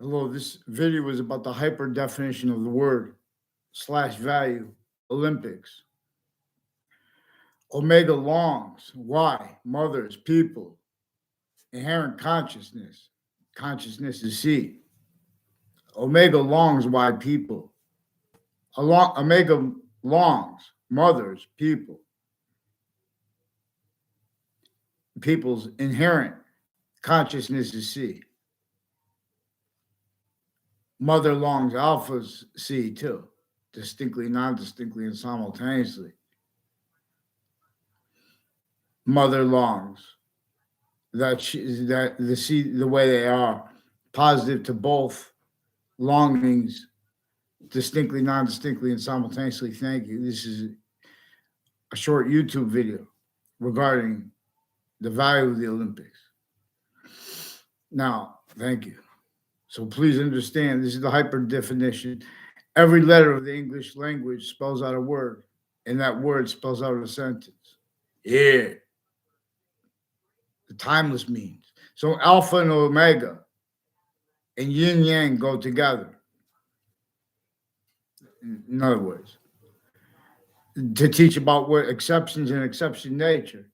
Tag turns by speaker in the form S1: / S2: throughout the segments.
S1: Hello, this video is about the hyper definition of the word slash value Olympics. Omega longs, why, mothers, people, inherent consciousness. Consciousness is C. Omega longs, why, people. Omega longs, mothers, people. People's inherent consciousness is C. Mother longs, alphas C too, distinctly, non-distinctly, and simultaneously. Mother longs, that the way they are, positive to both longings, distinctly, non-distinctly, and simultaneously. Thank you. This is a short YouTube video regarding the value of the Olympics. Now, thank you. So please understand, this is the hyper definition. Every letter of the English language spells out a word, and that word spells out a sentence. Yeah. The timeless means. So alpha and omega and yin yang go together. In other words, to teach about what exceptions and exception nature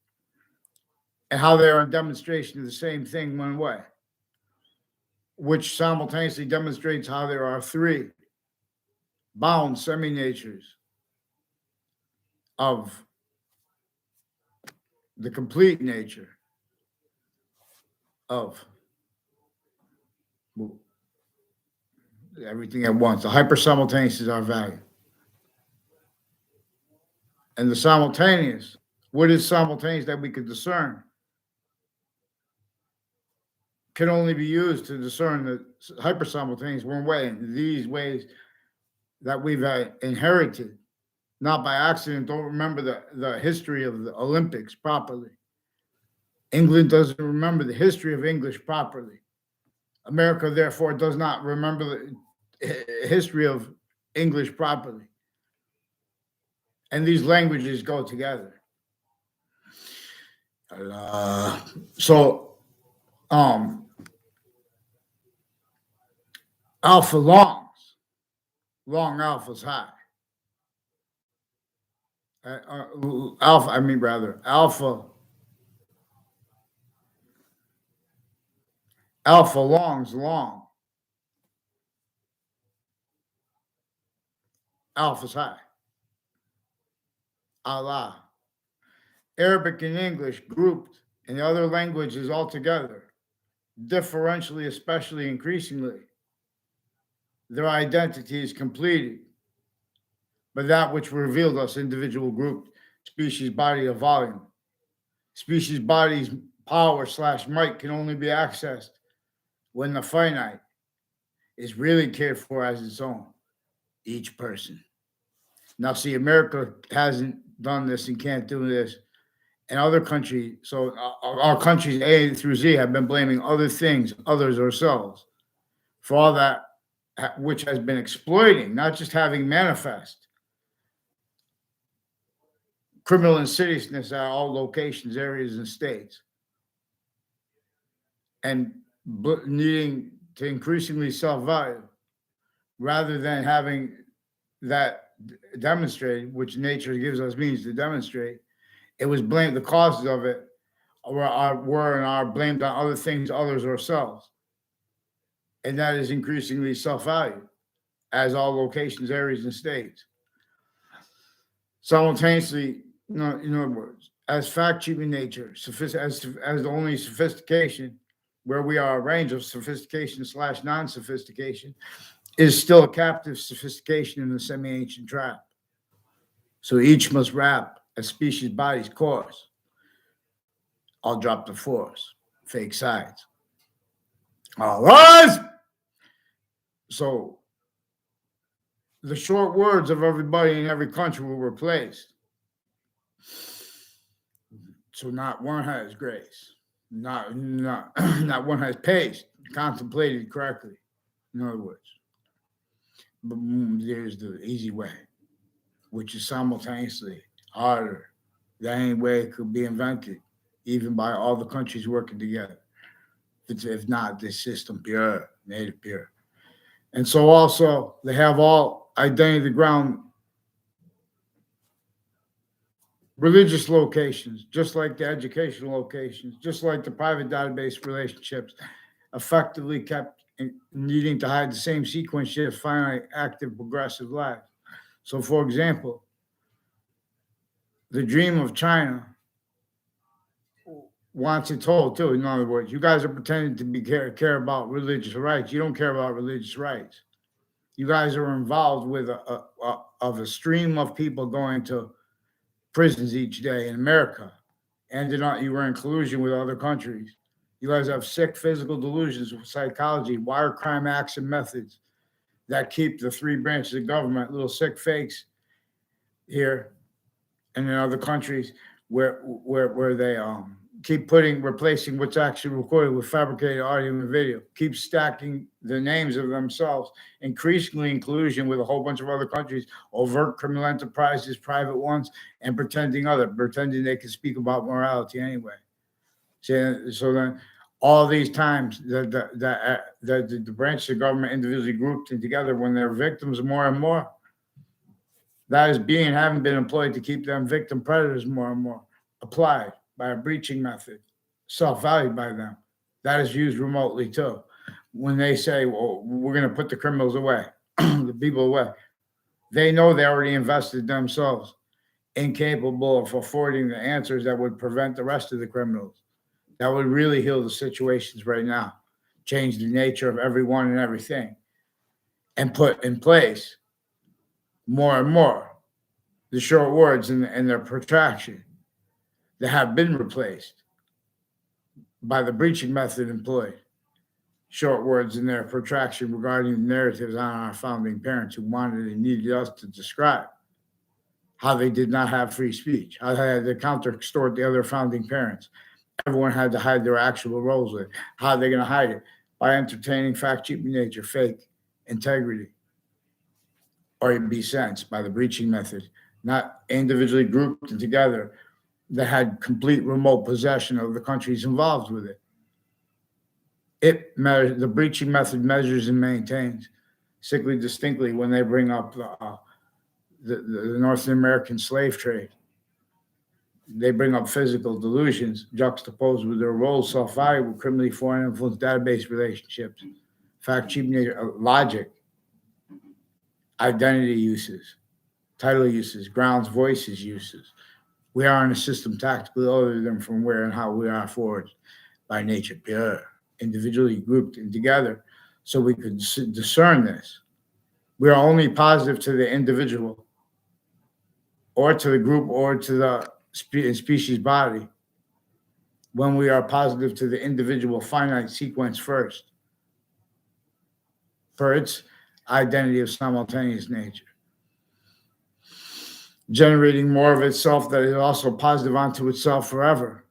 S1: and how they are a demonstration of the same thing one way, which simultaneously demonstrates how there are three bound semi-natures of the complete nature of everything at once. The hyper simultaneous is our value. And the simultaneous, what is simultaneous that we could discern, can only be used to discern the hyper simultaneous one way. And these ways that we've inherited, not by accident, don't remember the history of the Olympics properly. England doesn't remember the history of English properly. America, therefore, does not remember the history of English properly. And these languages go together. So, alpha longs, long alpha's high. Alpha longs long. Alpha's high. Allah. Arabic and English grouped and the other languages altogether, differentially, especially increasingly. Their identity is completed by that which revealed us individual group, species, body, of volume. Species, body's power / might can only be accessed when the finite is really cared for as its own, each person. Now, see, America hasn't done this and can't do this. And other countries, so our countries A through Z have been blaming other things, others, ourselves, for all that which has been exploiting, not just having manifest criminal insidiousness at all locations, areas, and states, and needing to increasingly self-value rather than having that demonstrated, which nature gives us means to demonstrate. It was blamed, the causes of it were and are blamed on other things, others, ourselves. And that is increasingly self-value as all locations, areas, and states. Simultaneously, in other words, as fact-keeping nature, as the only sophistication, where we are a range of sophistication / non-sophistication, is still a captive sophistication in the semi-ancient trap. So each must wrap a species body's course. I'll drop the force. Fake sides. All right. So the short words of everybody in every country were replaced. So not one has grace. Not one has pace, contemplated correctly. In other words. But there's the easy way, which is simultaneously harder. That ain't way it could be invented, even by all the countries working together. If not this system pure, made it pure. And so also they have all identity ground religious locations, just like the educational locations, just like the private database relationships, effectively kept needing to hide the same sequence shifts, finite, active, progressive lives. So, for example, the dream of China wants it told too. In other words, you guys are pretending to be care about religious rights. You don't care about religious rights. You guys are involved with a stream of people going to prisons each day in America, and you were in collusion with other countries. You guys have sick physical delusions with psychology, wire crime acts and methods that keep the three branches of government little sick fakes here and in other countries where they keep replacing what's actually recorded with fabricated audio and video, keep stacking the names of themselves, increasingly in collusion with a whole bunch of other countries, overt criminal enterprises, private ones, and pretending they can speak about morality anyway. So then all these times the branches of government individually grouped together when they're victims more and more, that is having been employed to keep them victim predators more and more, applied by a breaching method, self-valued by them. That is used remotely too. When they say, well, we're going to put the criminals away, the people away, they know they already invested themselves, incapable of affording the answers that would prevent the rest of the criminals. That would really heal the situations right now, change the nature of everyone and everything, and put in place more and more the short words and their protraction that have been replaced by the breaching method employed. Short words and their protraction regarding the narratives on our founding parents who wanted and needed us to describe how they did not have free speech, how they had to counter-extort the other founding parents. Everyone had to hide their actual roles with it. How are they going to hide it? By entertaining fact-cheating nature, fake integrity, or be sensed by the breaching method, not individually grouped and together that had complete remote possession of the countries involved with it. The breaching method measures and maintains sickly distinctly when they bring up the North American slave trade. They bring up physical delusions juxtaposed with their role, self-value, with criminally foreign influence database relationships, fact-cheating logic, identity uses, title uses, grounds, voices uses. We are in a system tactically other than from where and how we are forged by nature, pure, individually grouped and together, so we could discern this. We are only positive to the individual or to the group or to the species body when we are positive to the individual finite sequence first for its identity of simultaneous nature, generating more of itself that is also positive onto itself forever,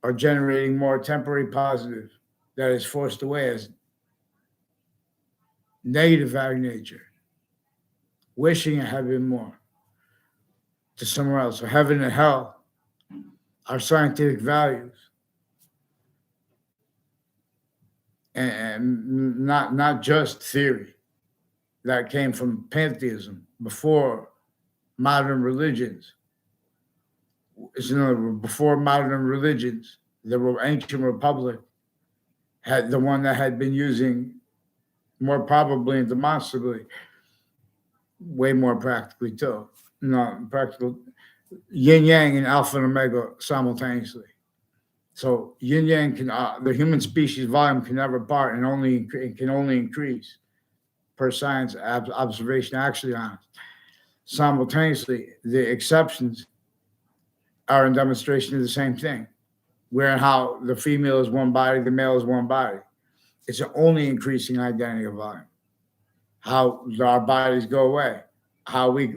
S1: or generating more temporary positive that is forced away as negative value nature, wishing it had been more to somewhere else. So heaven and hell are scientific values, and not just theory that came from pantheism before modern religions. Before modern religions, the ancient republic had the one that had been using more probably and demonstrably, way more practically too. No, practical yin yang and alpha and omega simultaneously. So yin yang the human species volume can never part and can only increase per science observation actually on it. Simultaneously, the exceptions are in demonstration of the same thing, where and how the female is one body, the male is one body. It's an only increasing identity of volume. How our bodies go away, how we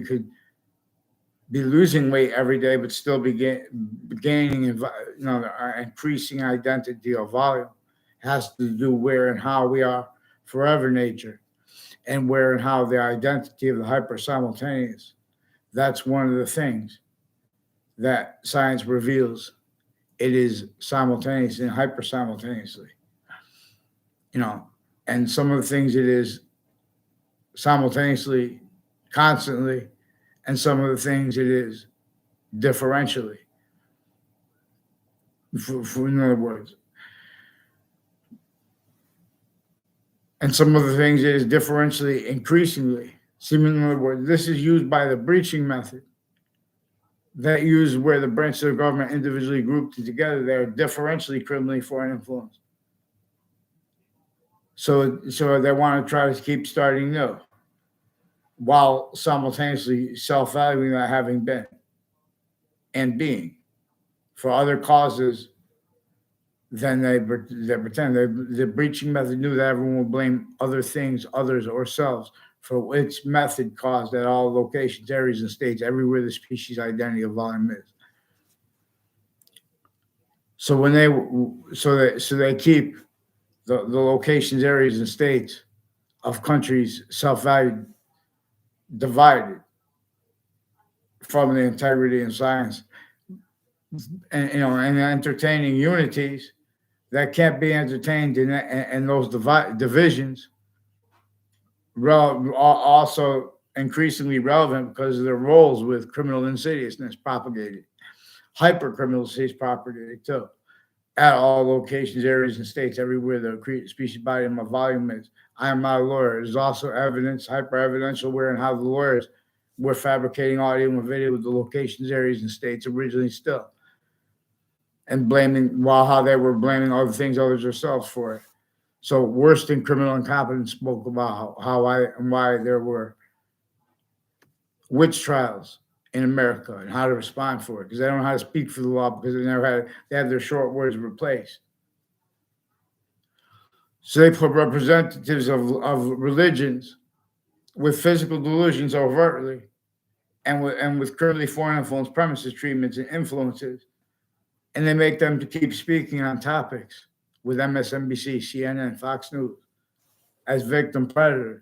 S1: could be losing weight every day, but still be gaining, increasing identity of volume has to do where and how we are forever nature, and where and how the identity of the hyper simultaneous. That's one of the things that science reveals. It is simultaneous and hyper simultaneously. And some of the things it is simultaneously, constantly, and some of the things it is differentially. In other words, and some of the things it is differentially increasingly. See, in other words, this is used by the breaching method. That uses where the branches of the government individually grouped together, they are differentially criminally foreign influence. So they want to try to keep starting new, while simultaneously self-valuing that having been and being for other causes than they pretend. The breaching method knew that everyone would blame other things, others, or selves for its method caused at all locations, areas, and states, everywhere the species identity of volume is. So when they keep the locations, areas, and states of countries self-valued divided from the integrity and science, and and entertaining unities that can't be entertained in those divisions. Also increasingly relevant because of their roles with criminal insidiousness propagated, hyper criminal insidious propagated too, at all locations, areas, and states, everywhere the species body and my volume is. I am not a lawyer. There's also evidence, hyper evidential, where and how the lawyers were fabricating audio and video with the locations, areas, and states originally still, and blaming while how they were blaming other things, others themselves for it. So Worston Criminal Incompetence spoke about why there were witch trials in America and how to respond for it, because they don't know how to speak for the law because they had their short words replaced. So they put representatives of religions with physical delusions overtly and with criminally foreign influence premises, treatments, and influences, and they make them to keep speaking on topics with MSNBC, CNN, Fox News as victim predators,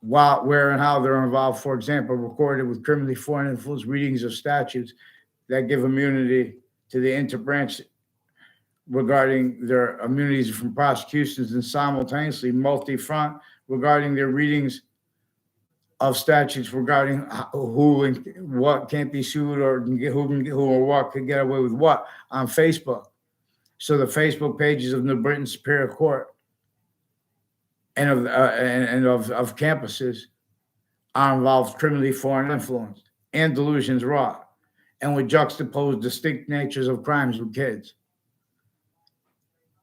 S1: where and how they're involved. For example, recorded with criminally foreign influence readings of statutes that give immunity to the interbranch regarding their immunities from prosecutions, and simultaneously multi-front regarding their readings of statutes regarding who and what can't be sued, or who or what could get away with what on Facebook. So the Facebook pages of New Britain Superior Court and of campuses are involved criminally foreign influence and delusions wrought, and would juxtapose distinct natures of crimes with kids.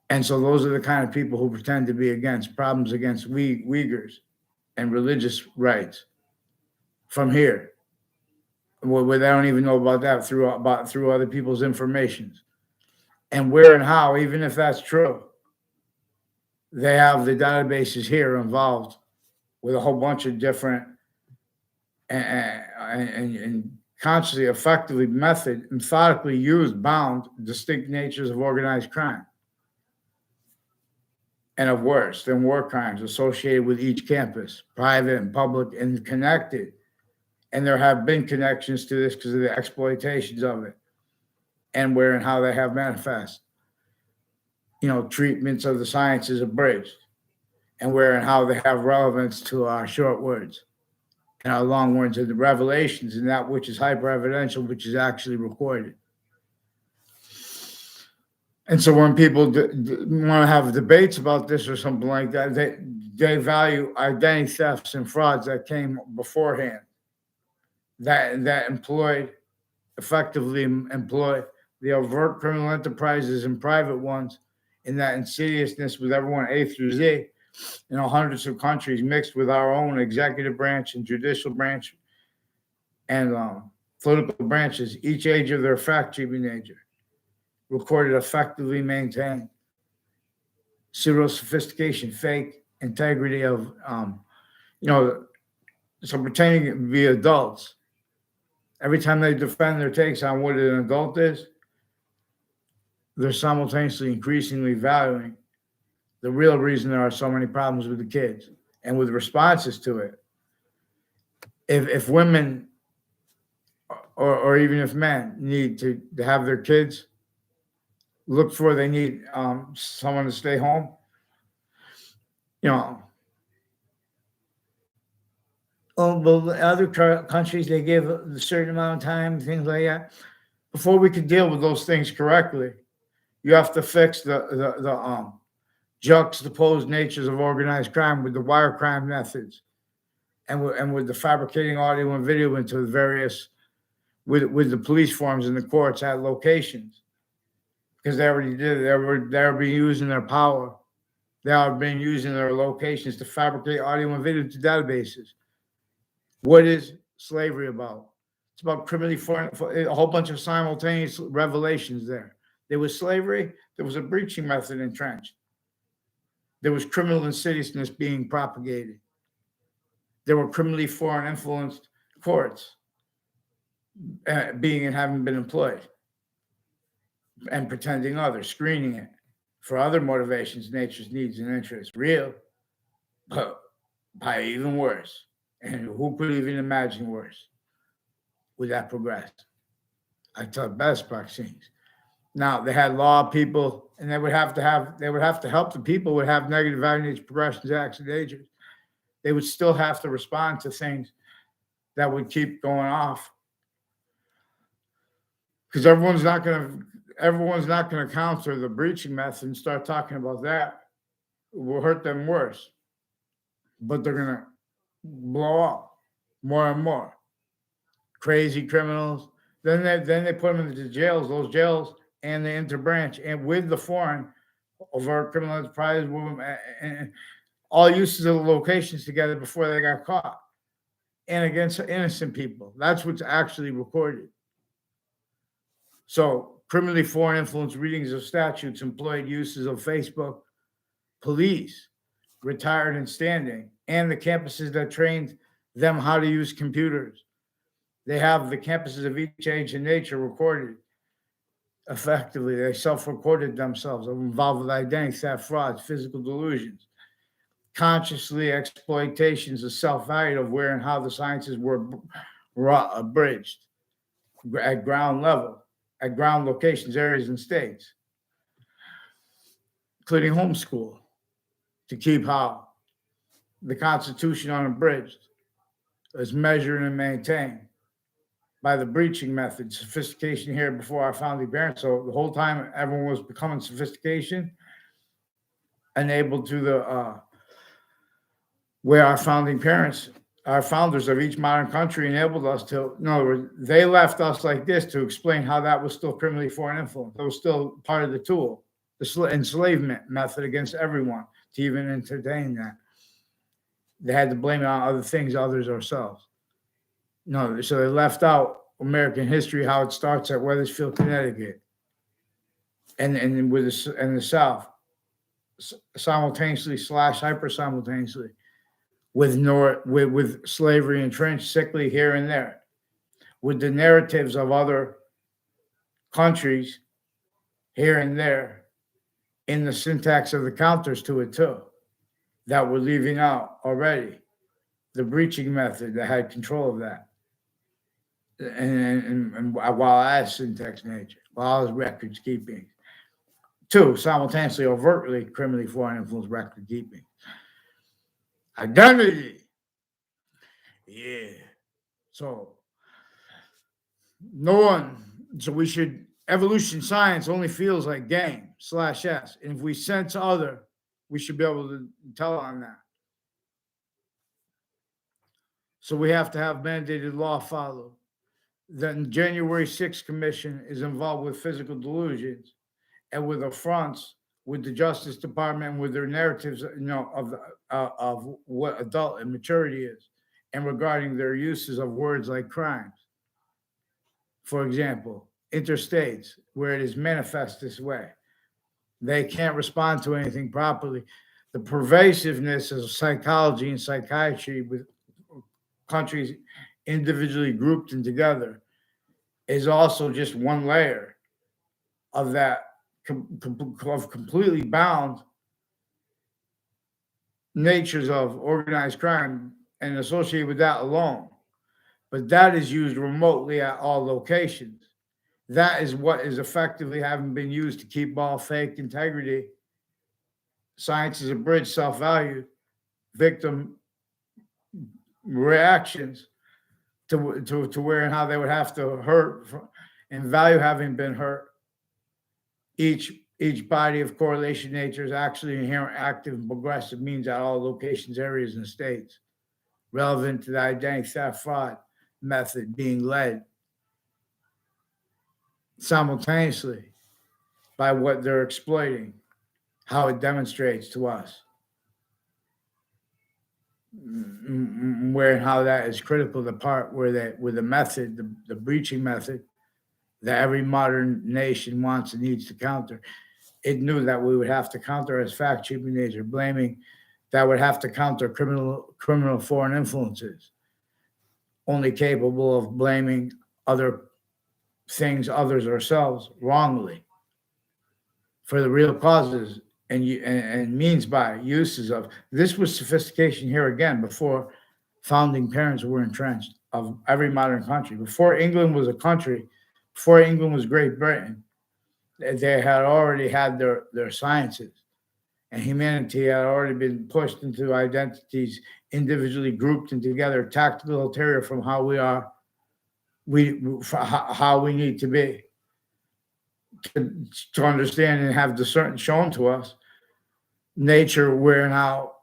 S1: And so those are the kind of people who pretend to be against problems against Uyghurs and religious rights from here, where they don't even know about that through other people's information. And where and how, even if that's true, they have the databases here involved with a whole bunch of different and consciously, effectively, methodically used, bound, distinct natures of organized crime and of worse than war crimes associated with each campus, private and public, and connected. And there have been connections to this because of the exploitations of it and where and how they have manifest. Treatments of the sciences abridged, and where and how they have relevance to our short words and our long words, and the revelations, and that which is hyper evidential, which is actually recorded. And so when people want to have debates about this or something like that, they value identity thefts and frauds that came beforehand, that effectively employ the overt criminal enterprises and private ones in that insidiousness with everyone A through Z, hundreds of countries, mixed with our own executive branch and judicial branch and political branches, each age of their fact-keeping nature, recorded, effectively maintained pseudo sophistication, fake integrity of, so pretending to be adults. Every time they defend their takes on what an adult is, they're simultaneously increasingly valuing the real reason there are so many problems with the kids and with responses to it. If women or even if men need to have their kids they need someone to stay home, you know, well, the other countries, they give a certain amount of time, things like that. Before we could deal with those things correctly, you have to fix the juxtaposed natures of organized crime with the wire crime methods, and with the fabricating audio and video into the various with the police forms and the courts at locations, because they already did it. They were being using their power. They are being using their locations to fabricate audio and video to databases. What is slavery about? It's about criminally foreign, a whole bunch of simultaneous revelations there. There was slavery, there was a breaching method entrenched. There was criminal insidiousness being propagated. There were criminally foreign influenced courts being and having been employed and pretending others, screening it for other motivations, nature's needs and interests. Real, but by even worse. And who could even imagine worse? Would that progress? I taught best vaccines. Now they had law people, and they would have to help the people would have negative value progressions, acts, and agents. They would still have to respond to things that would keep going off, because everyone's not going to counter the breaching method and start talking about that. It will hurt them worse, but they're going to blow up more and more. Crazy criminals. Then they put them into jails. Those jails and the interbranch and with the foreign overt criminal enterprise, and all uses of the locations together before they got caught, and against innocent people. That's what's actually recorded. So criminally foreign influence readings of statutes, employed uses of Facebook, police, retired and standing, and the campuses that trained them how to use computers. They have the campuses of each age and nature recorded effectively. They self-recorded themselves, involved with identity theft, frauds, physical delusions, consciously exploitations of self-value of where and how the sciences were abridged at ground level, at ground locations, areas, and states, including homeschool, to keep how the Constitution unabridged is measured and maintained by the breaching method, sophistication here before our founding parents. So the whole time everyone was becoming sophistication, enabled to the where our founding parents, our founders of each modern country enabled us to, in other words, they left us like this to explain how that was still criminally foreign influence. That was still part of the tool, the enslavement method against everyone to even entertain that. They had to blame it on other things, others, ourselves. No, so they left out American history, how it starts at Wethersfield, Connecticut, and the South, simultaneously / hyper simultaneously, with slavery entrenched sickly here and there, with the narratives of other countries here and there, in the syntax of the counters to it too, that we're leaving out already. The breaching method that had control of that. And while as syntax nature, while as records keeping. Two, simultaneously, overtly, criminally foreign influence record keeping. Identity. Yeah. So we should, evolution science only feels like game / S. And if we sense other, we should be able to tell on that. So we have to have mandated law followed. The January 6th Commission is involved with physical delusions and with affronts with the Justice Department, with their narratives, of what adult immaturity is, and regarding their uses of words like crimes. For example, interstates, where it is manifest this way, they can't respond to anything properly. The pervasiveness of psychology and psychiatry with countries individually grouped and together is also just one layer of that of completely bound natures of organized crime and associated with that alone. But that is used remotely at all locations. That is what is effectively having been used to keep all fake integrity science is a bridge, self-value, victim reactions to where and how they would have to hurt and value having been hurt. Each body of correlation nature is actually inherent, active, and progressive means at all locations, areas, and states relevant to the identity theft fraud method being led simultaneously by what they're exploiting, how it demonstrates to us where and how that is critical, the part where the method, the breaching method that every modern nation wants and needs to counter. It knew that we would have to counter as fact cheaping nature, blaming that would have to counter criminal foreign influences, only capable of blaming other things, others, ourselves wrongly for the real causes and means by uses of. This was sophistication here again before founding parents were entrenched of every modern country. Before England was a country, before England was Great Britain, they had already had their sciences, and humanity had already been pushed into identities individually grouped and together, tactical ulterior from how we are, how we need to be to understand and have discernment shown to us. Nature, where now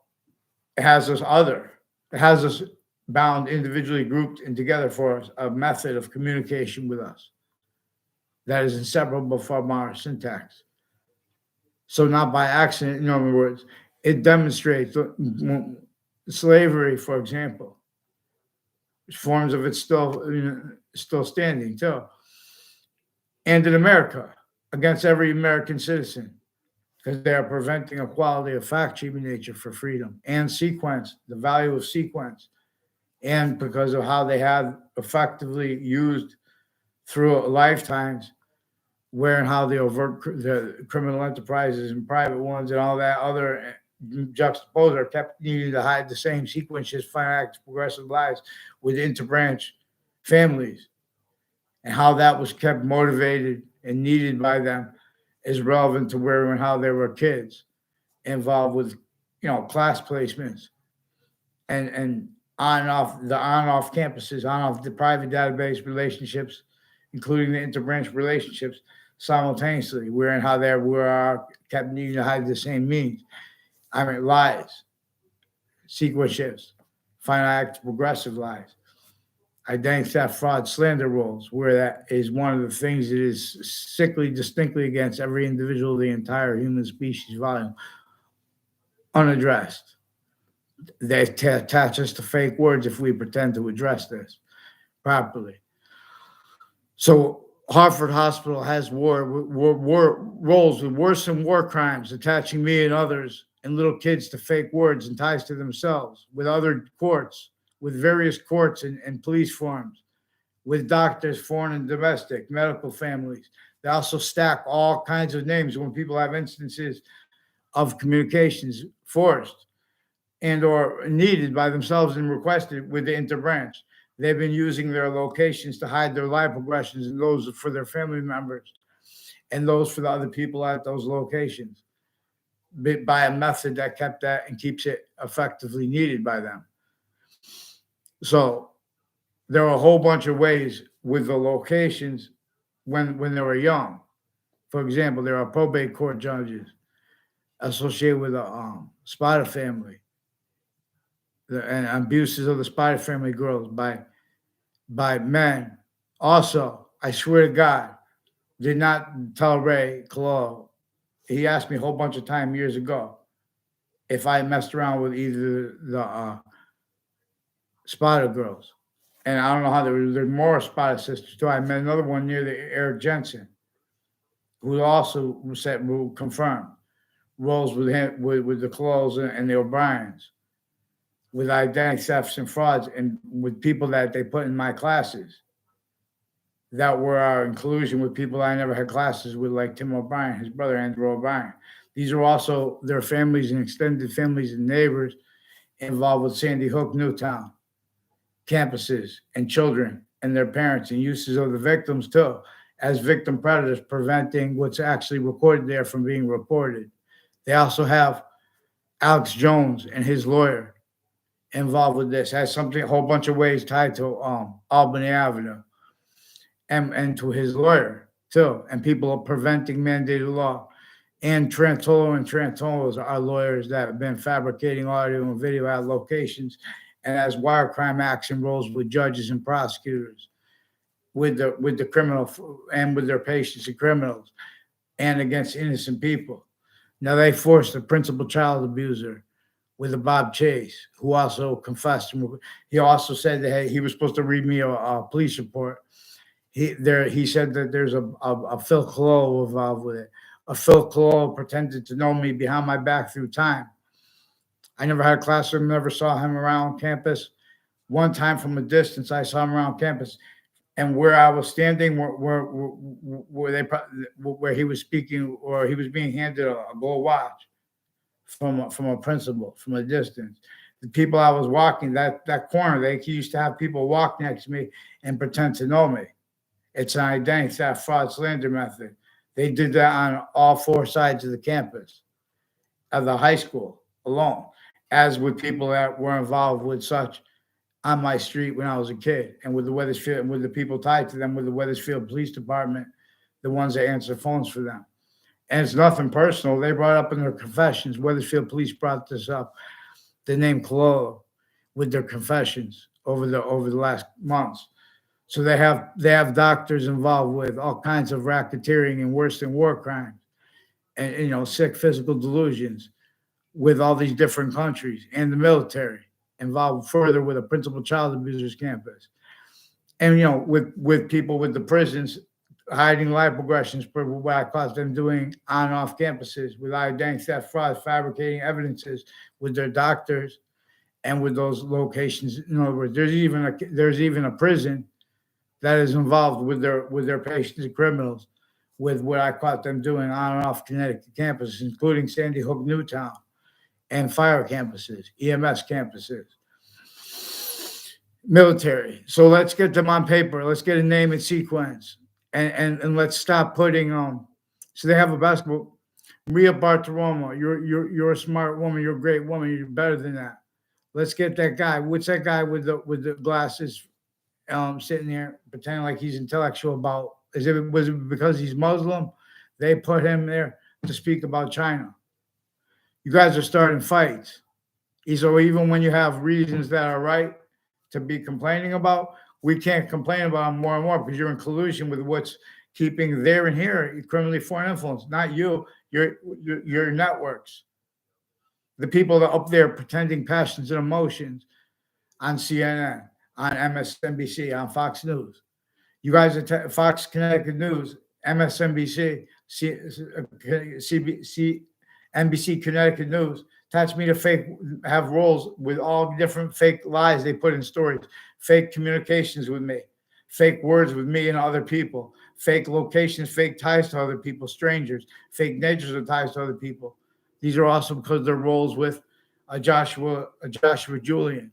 S1: it has us it has us bound individually grouped and together for us, a method of communication with us that is inseparable from our syntax. So not by accident, in other words, it demonstrates slavery, for example, forms of it still standing too. And in America, against every American citizen, because they are preventing equality of fact cheaping nature for freedom and sequence, the value of sequence, and because of how they have effectively used through lifetimes where and how they overt the criminal enterprises and private ones and all that other juxtaposed are kept needing to hide the same sequences, finite progressive lives with interbranch families, and how that was kept motivated and needed by them is relevant to where and how they were kids involved with class placements and on and off campuses, on and off the private database relationships, including the interbranch relationships simultaneously, where and how they were kept needing to hide the same means. I mean, lies, sequence shifts, finite progressive lies, identity theft, fraud, slander roles, where that is one of the things that is sickly, distinctly against every individual, the entire human species volume, unaddressed. They attach us to fake words if we pretend to address this properly. So Hartford Hospital has war roles with worsened war crimes, attaching me and others and little kids to fake words and ties to themselves, with other courts, with various courts and police forms, with doctors, foreign and domestic, medical families. They also stack all kinds of names when people have instances of communications forced and or needed by themselves and requested with the interbranch. They've been using their locations to hide their life progressions and those for their family members and those for the other people at those locations by a method that kept that and keeps it effectively needed by them. So there are a whole bunch of ways with the locations when they were young. For example, there are probate court judges associated with the Spider family and abuses of the Spider family girls by men. Also, I swear to God, did not tell Ray Kalo. He asked me a whole bunch of time years ago if I messed around with either the Spider girls. And I don't know how there's more Spider sisters too. I met another one near the Eric Jensen, who also will confirm roles with him with the Clows and the O'Briens, with identity thefts and frauds, and with people that they put in my classes that were our inclusion with people I never had classes with, like Tim O'Brien, his brother Andrew O'Brien. These are also their families and extended families and neighbors involved with Sandy Hook, Newtown campuses and children and their parents and uses of the victims too, as victim predators, preventing what's actually recorded there from being reported. They also have Alex Jones and his lawyer involved with this. Has something, a whole bunch of ways tied to Albany Avenue and to his lawyer too. And people are preventing mandated law. And Trantolos are lawyers that have been fabricating audio and video at locations and as wire crime action roles with judges and prosecutors, with the criminal and with their patients and criminals and against innocent people. Now they forced the principal child abuser with a Bob Chase, who also confessed. He also said that he was supposed to read me a police report. He said that there's a Phil Collo involved with it. A Phil Collo pretended to know me behind my back through time. I never had a class with him, never saw him around campus. One time from a distance, I saw him around campus, and where I was standing, where he was speaking, or he was being handed a gold watch from a principal from a distance. The people I was walking that corner, they used to have people walk next to me and pretend to know me. It's an identity theft, fraud, slander method. They did that on all four sides of the campus of the high school alone, as with people that were involved with such on my street when I was a kid, and with the Wethersfield and with the people tied to them, with the Wethersfield Police Department, the ones that answer phones for them. And it's nothing personal. They brought up in their confessions. Wethersfield Police brought this up, the name Cololo, with their confessions over the last months. So they have doctors involved with all kinds of racketeering and worse than war crimes, and sick physical delusions with all these different countries, and the military involved further with a principal child abusers campus, and with people with the prisons hiding life progressions for what I caught them doing on and off campuses with identity theft, fraud, fabricating evidences with their doctors and with those locations. In other words, there's even a prison that is involved with their patients and criminals with what I caught them doing on and off Connecticut campuses, including Sandy Hook, Newtown, and fire campuses, EMS campuses, military. So let's get them on paper. Let's get a name and sequence, and let's stop putting So they have a basketball. Maria Bartiromo, you're a smart woman. You're a great woman. You're better than that. Let's get that guy. What's that guy with the glasses? Sitting there pretending like he's intellectual about, was it because he's Muslim? They put him there to speak about China. You guys are starting fights. So even when you have reasons that are right to be complaining about, we can't complain about them more and more because you're in collusion with what's keeping there and here criminally foreign influence, not you, your networks. The people that are up there pretending passions and emotions on CNN, on MSNBC, on Fox News. You guys are Fox Connecticut News, MSNBC, CBC, NBC Connecticut News. Attach me to have roles with all different fake lies they put in stories, fake communications with me, fake words with me and other people, fake locations, fake ties to other people, strangers, fake natures of ties to other people. These are also because they're roles with Joshua Julian.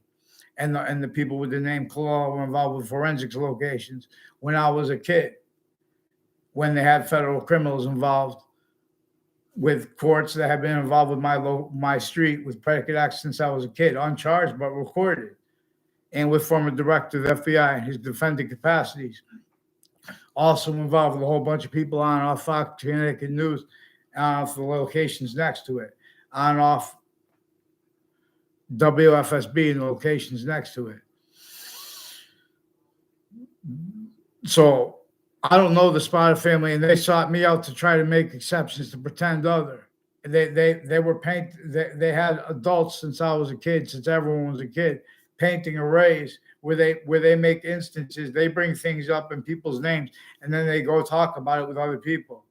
S1: And the people with the name Collo were involved with forensics locations when I was a kid, when they had federal criminals involved with courts that have been involved with my street with predicate acts since I was a kid, uncharged but recorded, and with former director of the FBI and his defendant capacities. Also involved with a whole bunch of people on and off Fox Connecticut News, off the locations next to it, on and off WFSB and the locations next to it. So I don't know the Spada family, and they sought me out to try to make exceptions to pretend other. They were they had adults since I was a kid, since everyone was a kid, painting arrays where they make instances, they bring things up in people's names, and then they go talk about it with other people.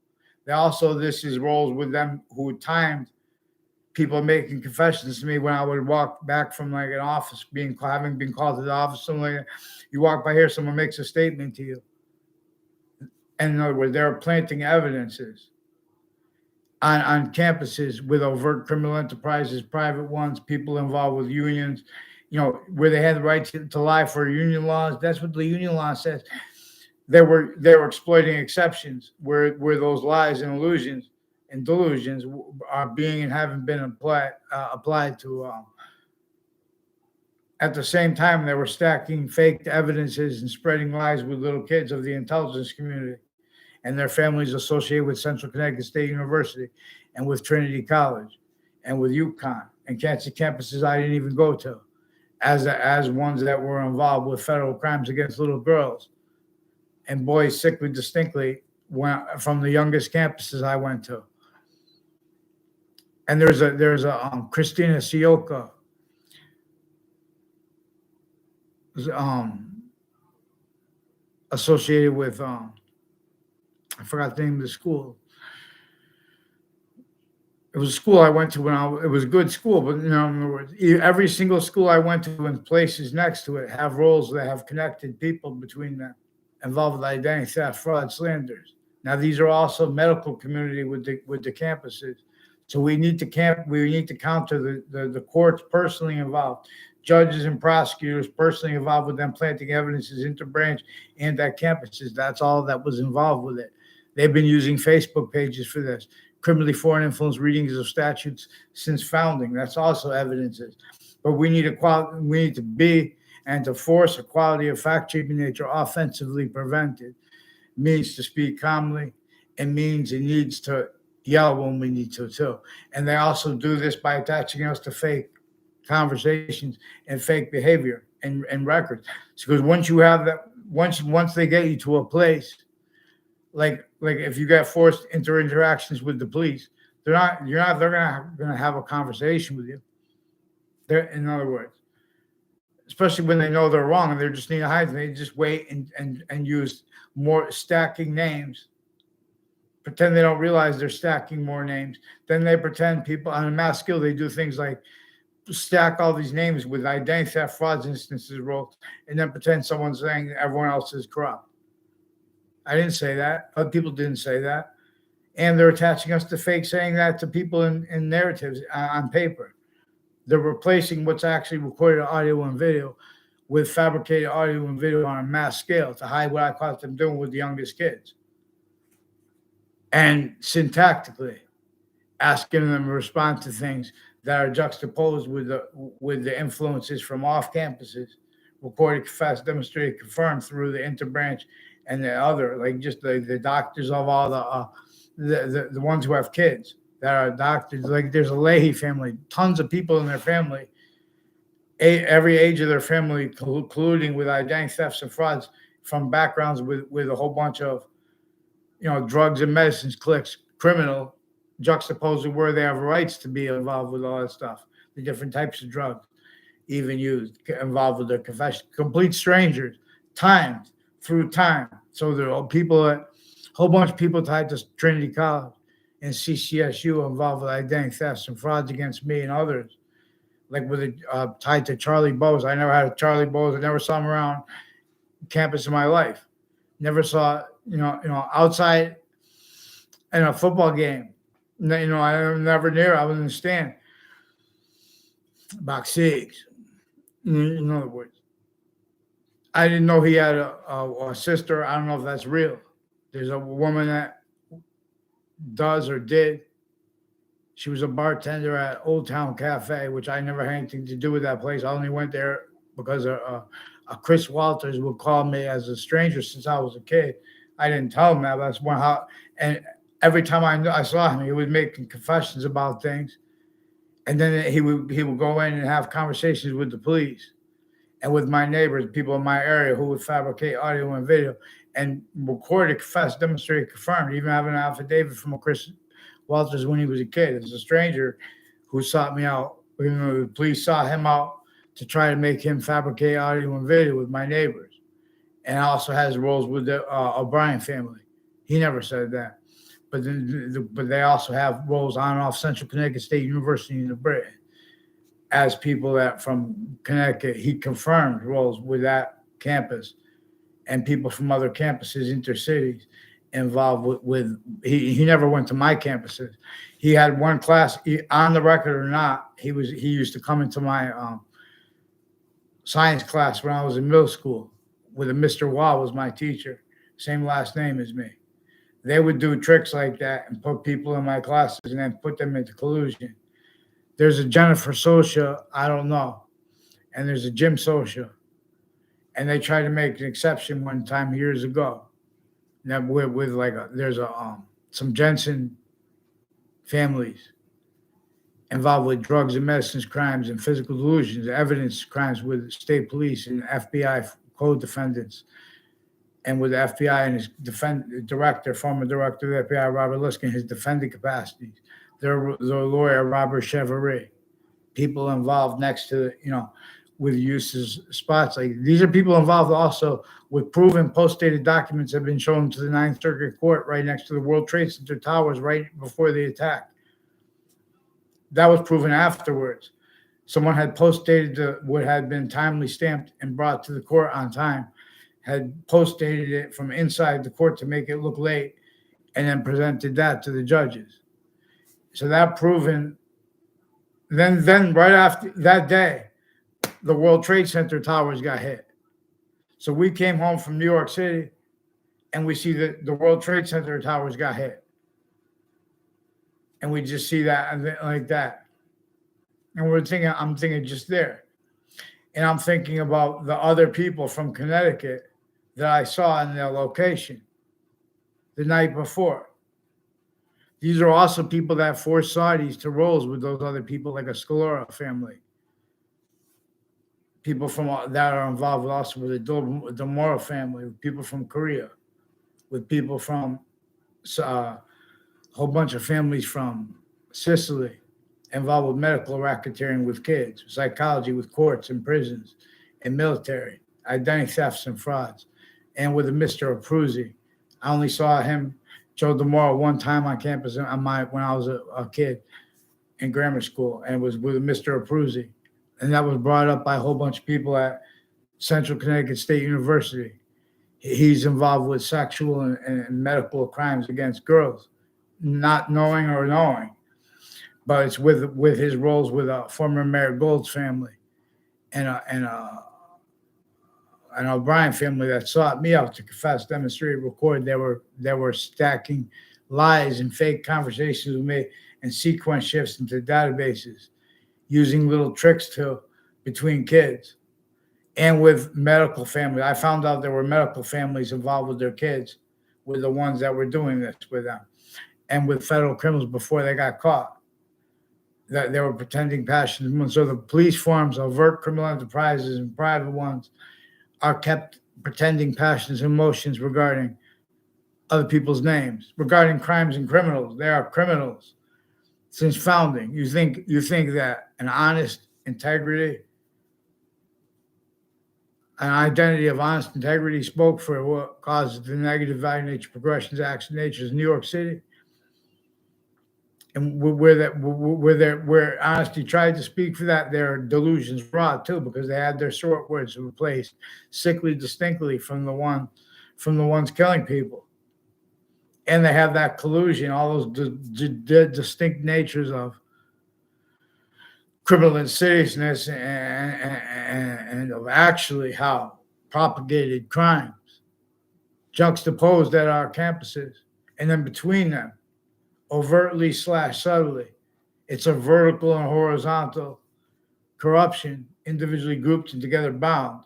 S1: This is roles with them who timed people making confessions to me when I would walk back from like an office, having been called to the office, something like that. You walk by here, someone makes a statement to you. And in other words, they're planting evidences on campuses with overt criminal enterprises, private ones, people involved with unions, where they had the right to lie for union laws. That's what the union law says. They were exploiting exceptions where those lies and illusions and delusions are being and haven't been applied to. At the same time, they were stacking fake evidences and spreading lies with little kids of the intelligence community and their families associated with Central Connecticut State University and with Trinity College and with UConn and campuses I didn't even go to, as ones that were involved with federal crimes against little girls and boys, sickly distinctly, from the youngest campuses I went to. And there's a Christina Sioka, associated with I forgot the name of the school. It was a school I went to it was a good school, but in other words, every single school I went to and places next to it have roles that have connected people between them, involved with identity theft, fraud, slanders. Now these are also medical community with the campuses. So we need to counter the courts personally involved, judges and prosecutors personally involved with them planting evidences interbranch and at campuses. That's all that was involved with it. They've been using Facebook pages for this. Criminally foreign influence readings of statutes since founding. That's also evidences. But we need to be and to force equality of fact-checking nature offensively prevented. Means to speak calmly, and means it needs to yell when we need to too. And they also do this by attaching us to fake conversations and fake behavior and records. Because once you have that, once they get you to a place, like if you get forced interactions with the police, they're gonna have a conversation with you. In other words, especially when they know they're wrong and they just need to hide, they just wait and use more stacking names, pretend they don't realize they're stacking more names. Then they pretend people on a mass scale, they do things like stack all these names with identity theft, frauds instances rolled, and then pretend someone's saying everyone else is corrupt. I didn't say that. Other people didn't say that. And they're attaching us to fake saying that to people in narratives on paper. They're replacing what's actually recorded audio and video with fabricated audio and video on a mass scale to hide what I caught them doing with the youngest kids. And syntactically asking them to respond to things that are juxtaposed with the influences from off campuses, recorded, confessed, demonstrated, confirmed through the interbranch and the other, like just the doctors of all the ones who have kids that are doctors. Like there's a Leahy family, tons of people in their family, every age of their family, colluding with identity thefts and frauds from backgrounds with a whole bunch of, drugs and medicines cliques, criminal, juxtaposed with where they have rights to be involved with all that stuff, the different types of drugs even used, involved with their confession, complete strangers, timed through time. So there are whole bunch of people tied to Trinity College and CCSU involved with identity thefts and frauds against me and others, like tied to Charlie Bose. I never had a Charlie Bose. I never saw him around campus in my life. Never saw, outside in a football game. I was never near. I was in the stand. Box 6. In other words, I didn't know he had a sister. I don't know if that's real. There's a woman that does or did. She was a bartender at Old Town Cafe, which I never had anything to do with that place. I only went there because Chris Walters would call me as a stranger since I was a kid. I didn't tell him that. But that's and every time I saw him, he was making confessions about things. And then he would go in and have conversations with the police and with my neighbors, people in my area who would fabricate audio and video and record it, confess, demonstrate, confirmed, even have an affidavit from a Chris Walters when he was a kid. It's a stranger who sought me out. The police sought him out to try to make him fabricate audio and video with my neighbors. And also has roles with the O'Brien family. He never said that. But they also have roles on and off Central Connecticut State University in Britain as people that from Connecticut. He confirmed roles with that campus and people from other campuses, intercities, involved with he never went to my campuses. He had one class, on the record or not, he used to come into my science class when I was in middle school with a Mr. Wall was my teacher, same last name as me. They would do tricks like that and put people in my classes and then put them into collusion. There's a Jennifer Socia, I don't know, and there's a Jim Socia, and they tried to make an exception one time years ago. Now with like there's a some Jensen families involved with drugs and medicines crimes and physical delusions, evidence crimes with state police and FBI co-defendants, and with the FBI and his former director of the FBI, Robert Liskin, his defendant capacities. Their lawyer, Robert Chevrolet, people involved next to, with uses spots. Like these are people involved also with proven post-dated documents have been shown to the Ninth Circuit Court right next to the World Trade Center towers right before the attack. That was proven afterwards. Someone had post-dated what had been timely stamped and brought to the court on time, had post-dated it from inside the court to make it look late, and then presented that to the judges. So that proven, then right after that day, the World Trade Center towers got hit. So we came home from New York City and we see that the World Trade Center towers got hit. And we just see that like that. And I'm thinking just there. And I'm thinking about the other people from Connecticut that I saw in their location the night before. These are also people that forced Saudis to roles with those other people, like a Scalora family. People from that are involved also with the Demora family, with people from Korea, with people from a whole bunch of families from Sicily, involved with medical racketeering with kids, psychology with courts and prisons and military, identity thefts and frauds, and with a Mr. Abruzzi. I only saw him, Joe Demora, one time on campus when I was a kid in grammar school, and it was with Mr. Abruzzi. And that was brought up by a whole bunch of people at Central Connecticut State University. He's involved with sexual and medical crimes against girls, not knowing or knowing. But it's with his roles with a former Mayor Gold's family and an O'Brien family that sought me out to confess, demonstrate, record. They were stacking lies and fake conversations with me and sequence shifts into databases, using little tricks between kids, and with medical family. I found out there were medical families involved with their kids, with the ones that were doing this with them, and with federal criminals before they got caught. That they were pretending passions. So the police forms, overt criminal enterprises, and private ones are kept pretending passions and emotions regarding other people's names, regarding crimes and criminals. They are criminals since founding. You think that an honest integrity, an identity of honest integrity spoke for what causes the negative value nature progressions, action natures in New York City? And where honesty tried to speak for that, their delusions brought too, because they had their short words replaced sickly distinctly from the ones killing people. And they have that collusion, all those distinct natures of criminal insidiousness and of actually how propagated crimes juxtaposed at our campuses. And then between them, overtly / subtly, it's a vertical and horizontal corruption, individually grouped and together bound,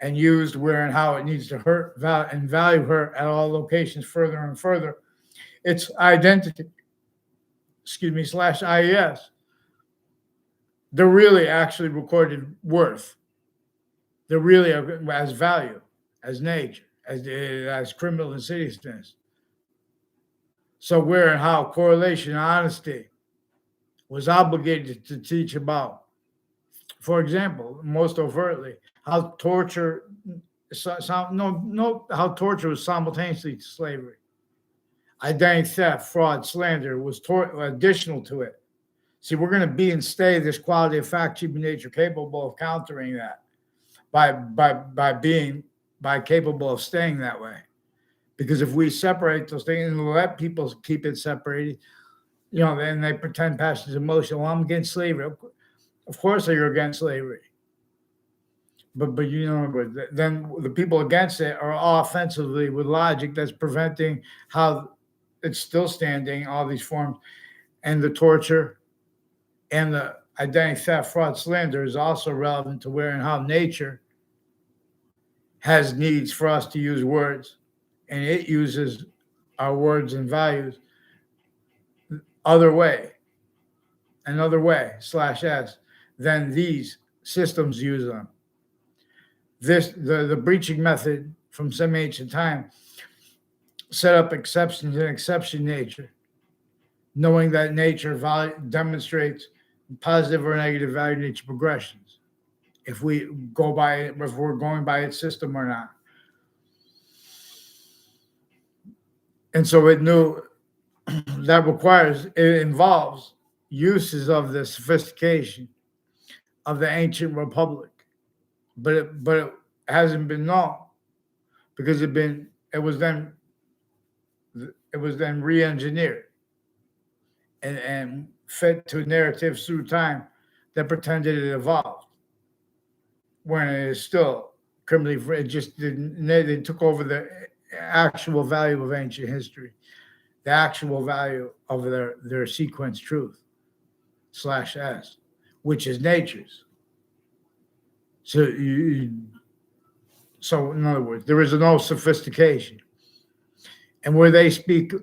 S1: and used where and how it needs to hurt and value her at all locations further and further. It's identity, / IES. They're really actually recorded worth. They're really as value, as nature, as criminal insidiousness. So where and how correlation and honesty was obligated to teach about, for example, most overtly, how torture was simultaneously to slavery. Identity theft, fraud, slander was additional to it. See, we're going to be and stay this quality of fact, cheap nature, capable of countering that by capable of staying that way. Because if we separate those things and let people keep it separated, then they pretend passions, emotion. Well, I'm against slavery. Of course, you're against slavery. But then the people against it are all offensively with logic that's preventing how it's still standing, all these forms, and the torture and the identity theft, fraud, slander is also relevant to where and how nature has needs for us to use words, and it uses our words and values other way, another way, slash S, than these systems use them. The breaching method from some ancient time set up exceptions in exception nature, knowing that nature demonstrates positive or negative value nature progressions. If we go by it, if we're going by its system or not. And so it knew that it involves uses of the sophistication of the ancient republic, but it hasn't been known because it was then re-engineered and fed to narratives through time that pretended it evolved, when it is still criminally. It just didn't. They took over the actual value of ancient history, the actual value of their sequence truth slash S, which is nature's. So so in other words, there is no sophistication, and where they speak,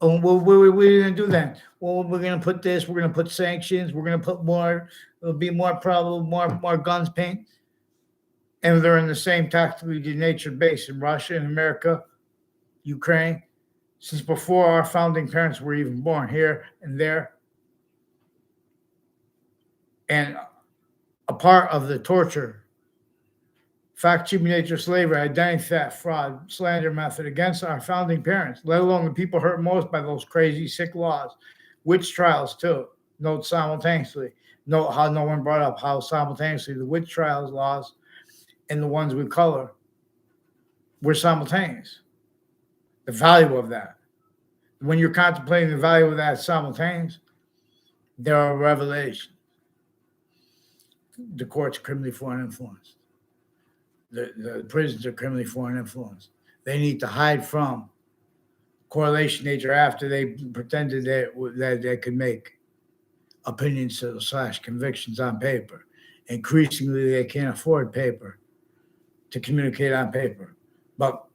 S1: oh, well, what are we going to do then? Well, we're going to put this. We're going to put sanctions. We're going to put more. It'll be more problem. More guns paint. And they're in the same tactically denatured base in Russia and America, Ukraine, since before our founding parents were even born, here and there. And a part of the torture, fact, human nature, slavery, identity theft, fraud, slander method against our founding parents, let alone the people hurt most by those crazy, sick laws, witch trials too. Note simultaneously. Note how no one brought up how simultaneously the witch trials laws and the ones with color were simultaneous. The value of that. When you're contemplating the value of that simultaneous, there are revelations. The courts are criminally foreign influenced. The prisons are criminally foreign influenced. They need to hide from correlation nature after they pretended that they could make opinions slash convictions on paper. Increasingly, they can't afford paper to communicate on paper, but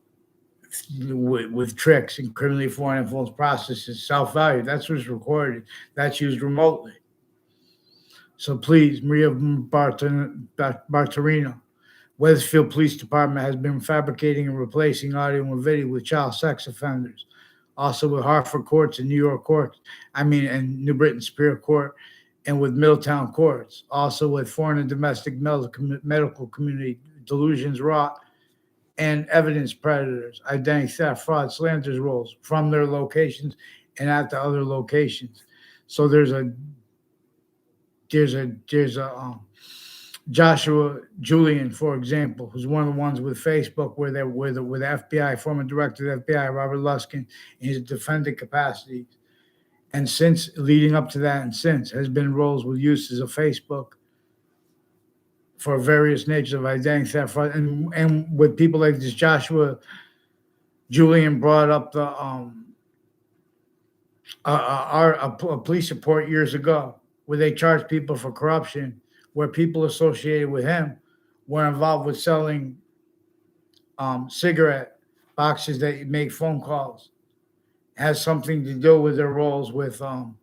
S1: with tricks and criminally foreign influence processes, self-value, that's what's recorded. That's used remotely. So please, Maria Barterino, Wethersfield Police Department has been fabricating and replacing audio and video with child sex offenders. Also with Hartford courts and New York courts, and New Britain Superior Court, and with Middletown courts. Also with foreign and domestic medical community delusions wrought and evidence predators, identity theft, fraud, slanders roles from their locations and at the other locations. So there's a Joshua Julian, for example, who's one of the ones with Facebook where they're with the FBI, former director of the FBI, Robert Luskin, in his defendant capacity. And since leading up to that and since has been roles with uses of Facebook for various natures of identity theft, and with people like this Joshua Julian brought up a police report years ago where they charged people for corruption, where people associated with him were involved with selling cigarette boxes that make phone calls. It has something to do with their roles with, the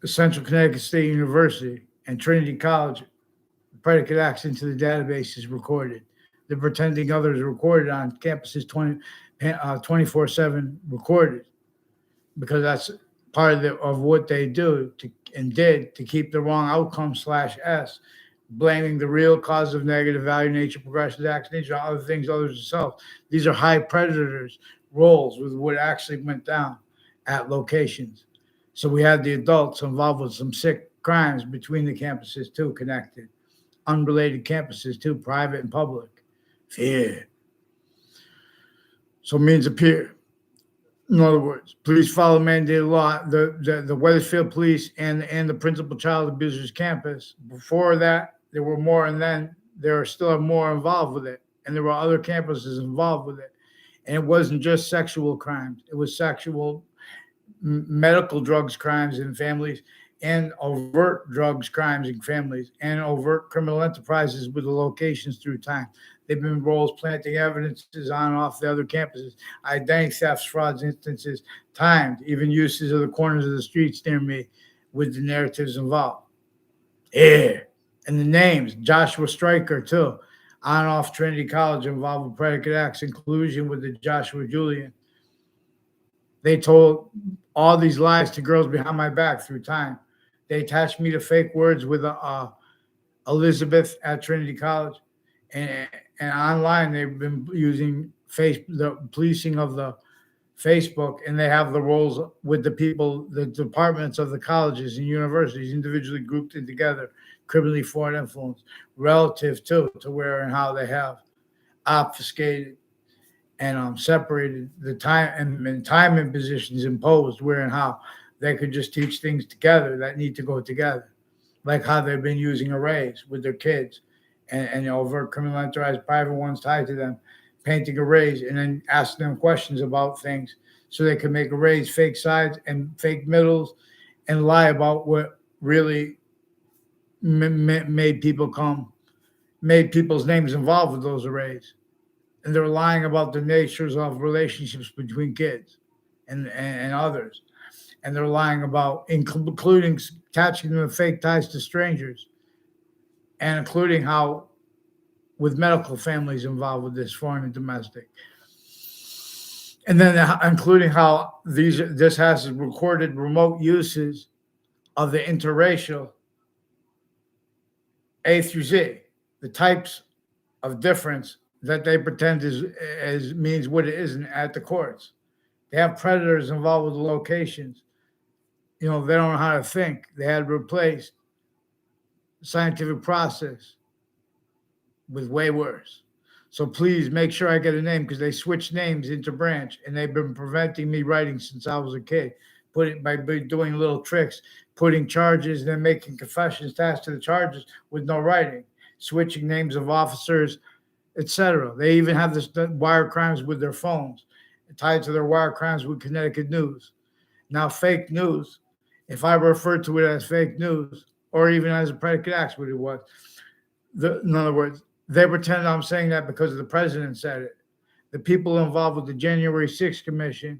S1: Central Connecticut State University and Trinity College. Predicate acts into the database is recorded. They're pretending others recorded on campuses 24/7 recorded, because that's part of what they do did to keep the wrong outcome /S, blaming the real cause of negative value nature, progressive acts, nature, other things, others themselves. These are high predators roles with what actually went down at locations. So we had the adults involved with some sick crimes between the campuses too, connected, unrelated campuses too, private and public. Fear. So means appear. In other words, police follow mandated law. The Wethersfield Police and the Principal Child Abusers Campus. Before that, there were more, and then there are still more involved with it. And there were other campuses involved with it. And it wasn't just sexual crimes, it was sexual, medical drugs crimes in families, and overt drugs crimes in families, and overt criminal enterprises with the locations through time. They've been roles planting evidences on and off the other campuses, identity thefts, frauds, instances, timed, even uses of the corners of the streets near me with the narratives involved. Yeah. And the names, Joshua Stryker, too, on and off Trinity College involved with predicate acts, inclusion with the Joshua Julian. They told all these lies to girls behind my back through time. They attached me to fake words with Elizabeth at Trinity College, and online they've been using the policing of the Facebook, and they have the roles with the people, the departments of the colleges and universities, individually grouped in together, criminally foreign influence, relative to where and how they have obfuscated and separated the time and time and positions imposed where and how they could just teach things together that need to go together, like how they've been using arrays with their kids and overt criminal enterprise, private ones tied to them, painting arrays and then asking them questions about things so they can make arrays, fake sides and fake middles, and lie about what really made people's names involved with those arrays. And they're lying about the natures of relationships between kids and others. And they're lying about including attaching them to fake ties to strangers, and including how with medical families involved with this foreign and domestic. And then including how this has recorded remote uses of the interracial A through Z, the types of difference that they pretend is means what it isn't at the courts. They have predators involved with the locations. They don't know how to think. They had replaced the scientific process with way worse. So please make sure I get a name, because they switched names into branch, and they've been preventing me writing since I was a kid. By doing little tricks, putting charges, then making confessions attached to the charges with no writing, switching names of officers, etc. They even have this wire crimes with their phones, tied to their wire crimes with Connecticut News. Now, fake news, if I refer to it as fake news, or even as a predicate act, what it was, in other words, they pretend I'm saying that because the president said it. The people involved with the January 6th Commission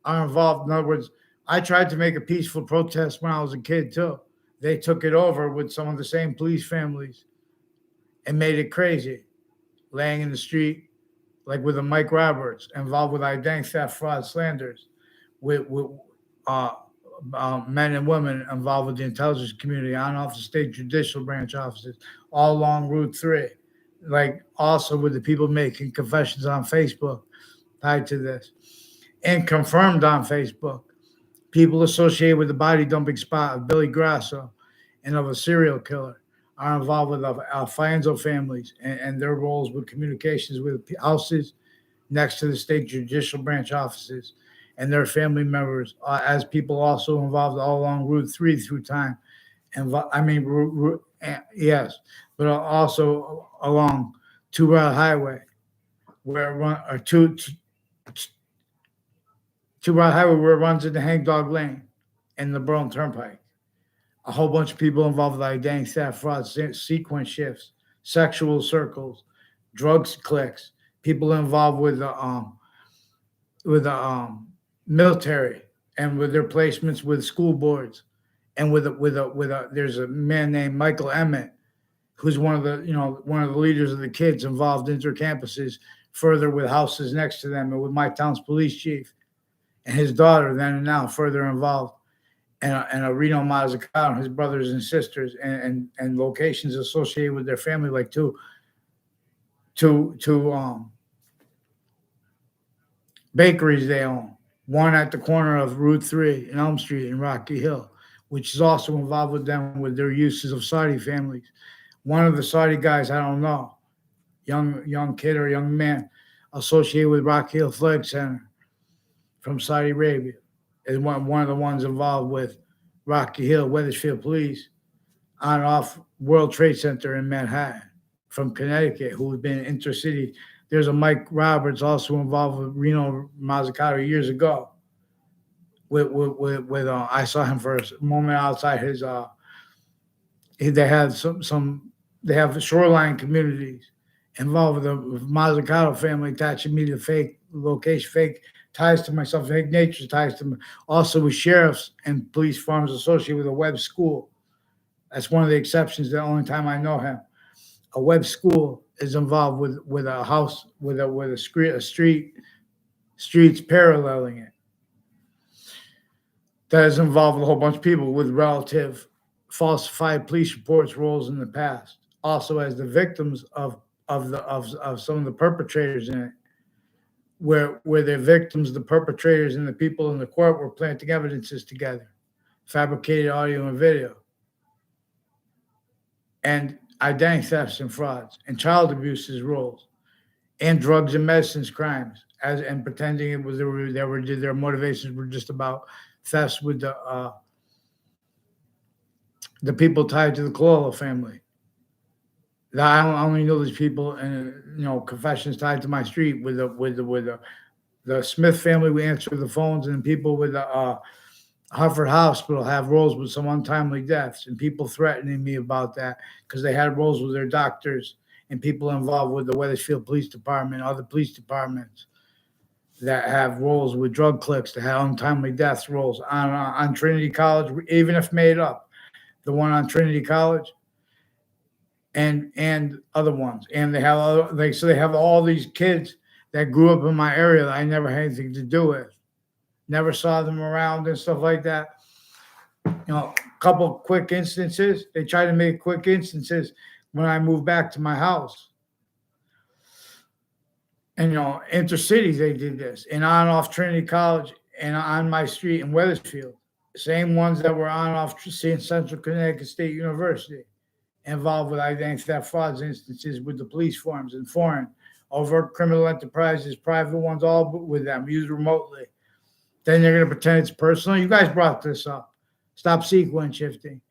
S1: are involved. In other words, I tried to make a peaceful protest when I was a kid, too. They took it over with some of the same police families and made it crazy, laying in the street, like with a Mike Roberts, involved with identity theft, fraud, slanders, with men and women involved with the intelligence community, on off the state judicial branch offices, all along Route 3, like also with the people making confessions on Facebook tied to this, and confirmed on Facebook. People associated with the body dumping spot of Billy Grasso and of a serial killer are involved with Alfonso families and their roles with communications with houses next to the state judicial branch offices and their family members, as people also involved all along Route 3 through time. And yes, but also along Two Route Highway, where Two Route Highway, where it runs into Hangdog Lane and the Burlington Turnpike. A whole bunch of people involved with identity theft, fraud, sequence shifts, sexual circles, drugs cliques, people involved with the military and with their placements with school boards, and there's a man named Michael Emmett, who's one of the leaders of the kids involved intercampuses, further with houses next to them, and with my town's police chief and his daughter then and now further involved, and a Reno Mazzucato, his brothers and sisters, and locations associated with their family, like two bakeries they own. One at the corner of Route 3 and Elm Street in Rocky Hill, which is also involved with them with their uses of Saudi families. One of the Saudi guys, I don't know, young kid or young man associated with Rocky Hill Flag Center from Saudi Arabia, is one of the ones involved with Rocky Hill, Wethersfield Police, on and off World Trade Center in Manhattan from Connecticut, who has been intercity There's a Mike Roberts also involved with Reno Mazzucato years ago. With I saw him for a moment outside his they have they have shoreline communities involved with the Mazzucato family, attaching me to fake location, fake ties to myself, fake nature ties to me. Also with sheriffs and police farms associated with a Webb school. That's one of the exceptions. The only time I know him. A Webb school is involved with a house with a streets paralleling it. That has involved a whole bunch of people with relative falsified police reports roles in the past. Also as the victims of some of the perpetrators in it, where the victims, the perpetrators, and the people in the court were planting evidences together, fabricated audio and video, and identity thefts and frauds, and child abuses roles, and drugs and medicines crimes, and pretending it was their motivations were just about thefts with the people tied to the Cololo family. I only know these people, and confessions tied to my street with the Smith family. We answer the phones, and people with the Hartford Hospital have roles with some untimely deaths, and people threatening me about that because they had roles with their doctors, and people involved with the Wethersfield Police Department, other police departments that have roles with drug cliques that have untimely deaths roles on Trinity College, even if made up. The one on Trinity College and other ones. And they have all these kids that grew up in my area that I never had anything to do with. Never saw them around and stuff like that. A couple quick instances. They tried to make quick instances when I moved back to my house. And, intercities, they did this. And on off Trinity College and on my street in Wethersfield. Same ones that were on off Central Connecticut State University. Involved with identity theft frauds instances with the police forms and foreign, overt criminal enterprises, private ones, all with them, used remotely. Then they're going to pretend it's personal. You guys brought this up. Stop sequence shifting.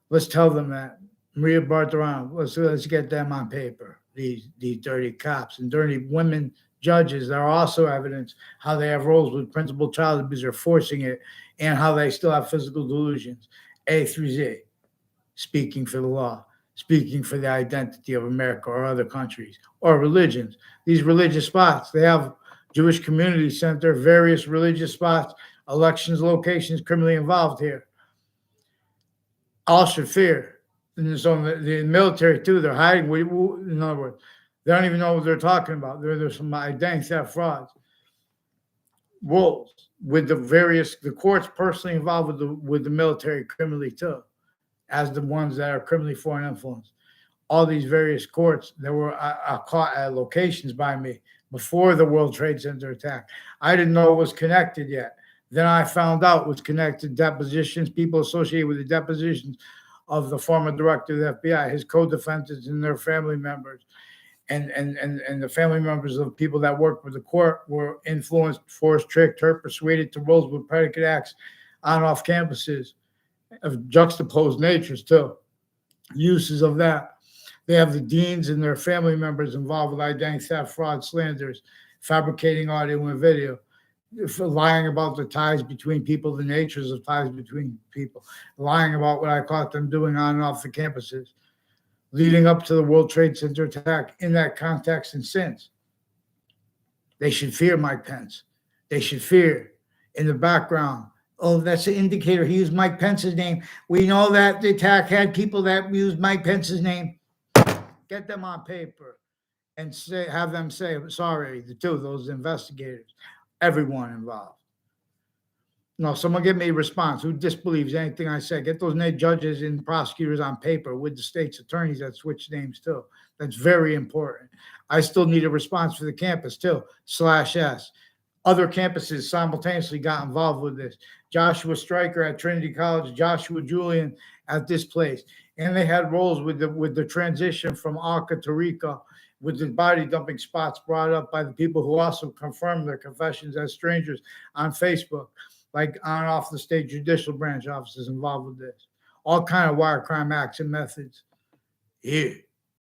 S1: Let's tell them that. Maria Barterano, let's get them on paper. These dirty cops and dirty women judges. There are also evidence how they have roles with principal child abuser forcing it, and how they still have physical delusions. A through Z, speaking for the law, speaking for the identity of America or other countries or religions. These religious spots, they have Jewish Community Center, various religious spots, elections, locations criminally involved here. All should fear. And so the military too, they're hiding. In other words, they don't even know what they're talking about. There's some identity theft frauds. Roles with the courts personally involved with the military criminally too, as the ones that are criminally foreign influence. All these various courts that were caught at locations by me before the World Trade Center attack. I didn't know it was connected yet. Then I found out it was connected depositions, people associated with the depositions of the former director of the FBI, his co-defendants and their family members. And the family members of people that worked with the court were influenced, forced, tricked, hurt, persuaded to roles with predicate acts on off campuses of juxtaposed natures too. Uses of that. They have the deans and their family members involved with identity theft, fraud, slanders, fabricating audio and video, lying about the ties between people, the natures of ties between people, lying about what I caught them doing on and off the campuses, leading up to the World Trade Center attack in that context and since. They should fear Mike Pence. They should fear in the background. Oh, that's an indicator. He used Mike Pence's name. We know that the attack had people that used Mike Pence's name. Get them on paper and have them say, sorry, those investigators, everyone involved. No, someone give me a response. Who disbelieves anything I say? Get those judges and prosecutors on paper with the state's attorneys that switch names too. That's very important. I still need a response for the campus too, /S. Other campuses simultaneously got involved with this. Joshua Stryker at Trinity College, Joshua Julian at this place. And they had roles with the transition from ACA to RICA, with the body dumping spots brought up by the people who also confirmed their confessions as strangers on Facebook, like on and off the state judicial branch offices involved with this. All kind of wire crime acts and methods. Here.